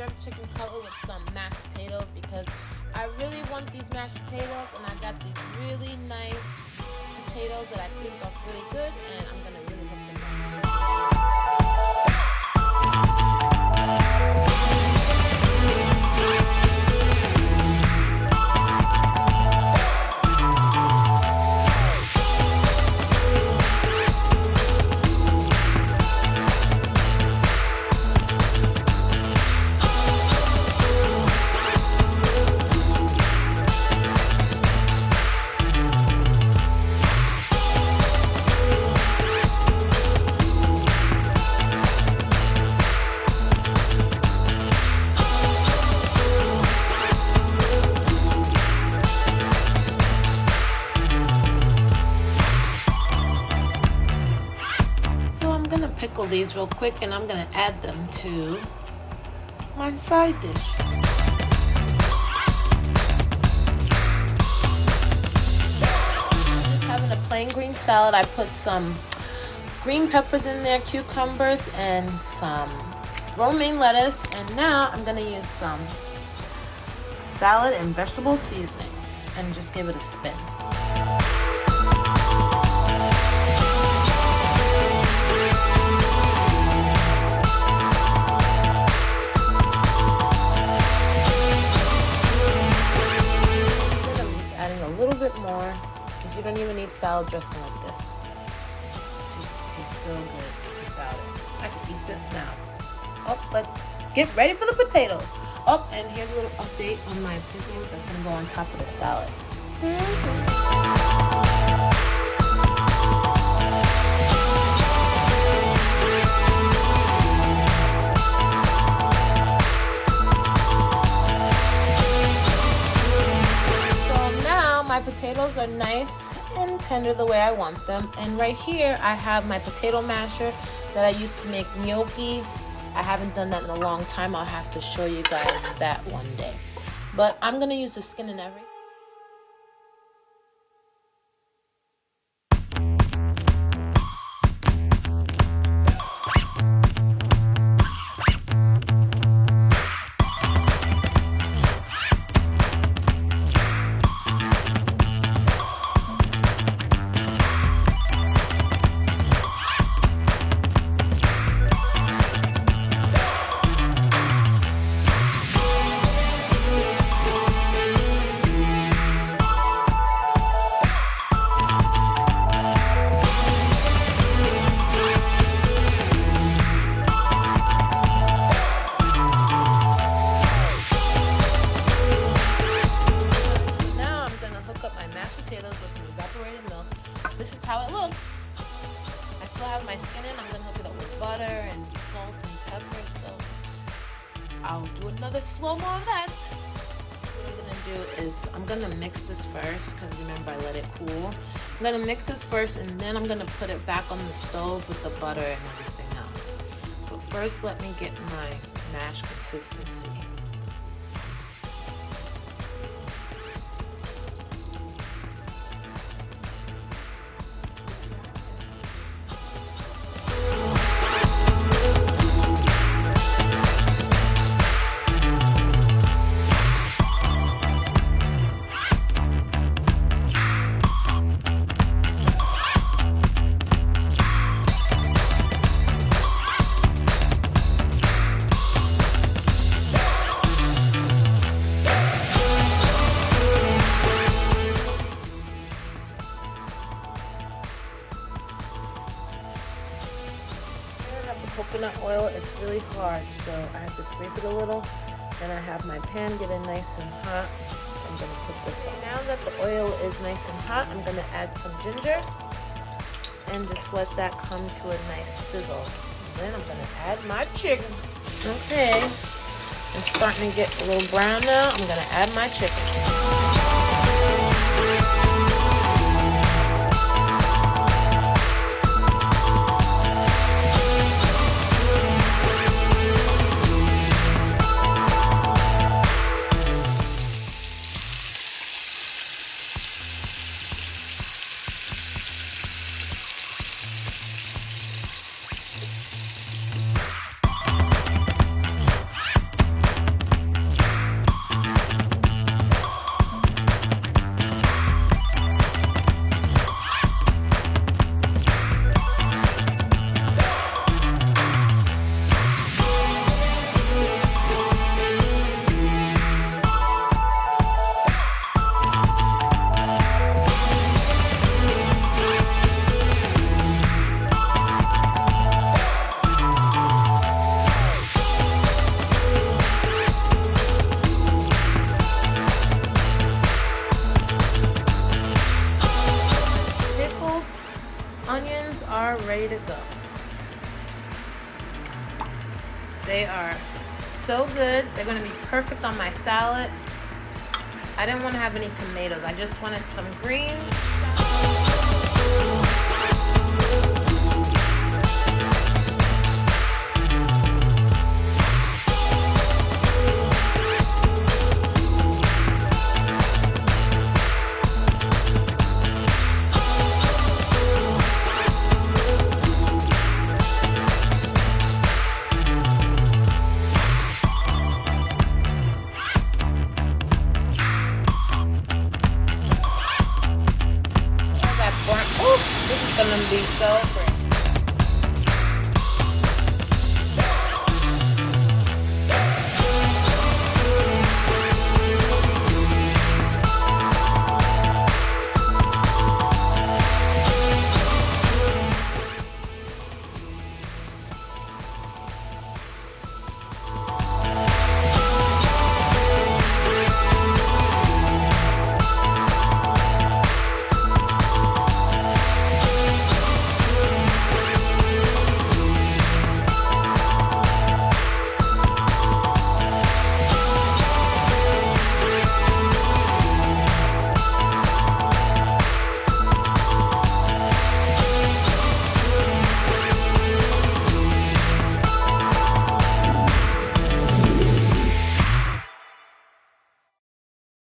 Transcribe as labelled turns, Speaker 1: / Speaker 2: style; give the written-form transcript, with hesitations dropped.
Speaker 1: jerk chicken cutlet with some mashed potatoes because I really want these mashed potatoes, and I got these really nice potatoes that I think are really good, and I'm gonna really hook them up. Pickle these real quick, and I'm gonna add them to my side dish. Just having a plain green salad. I put some green peppers in there, cucumbers, and some romaine lettuce, and now I'm gonna use some salad and vegetable seasoning and just give it a spin. More, because you don't even need salad dressing with this. It just tastes so good without it. I can eat this now. Oh, let's get ready for the potatoes. Oh, and here's a little update on my pickles that's going to go on top of the salad. My potatoes are nice and tender the way I want them, and right here I have my potato masher that I used to make gnocchi. I haven't done that in a long time. I'll have to show you guys that one day, but I'm gonna use the skin and everything. This is how it looks. I still have my skin in. I'm gonna hook it up with butter and salt and pepper, so I'll do another slow-mo of that. What I'm gonna do is I'm gonna mix this first, because remember I let it cool. I'm gonna mix this first, and then I'm gonna put it back on the stove with the butter and everything else. But first, let me get my mash consistency. Coconut oil, it's really hard, so I have to scrape it a little. Then I have my pan getting nice and hot, so I'm going to put this on. Now that the oil is nice and hot, I'm going to add some ginger and just let that come to a nice sizzle. And then I'm going to add my chicken. Okay, it's starting to get a little brown now. I'm going to add my chicken. so good. They're gonna be perfect on my salad. I didn't want to have any tomatoes. I just wanted some greens. This is gonna be so pretty.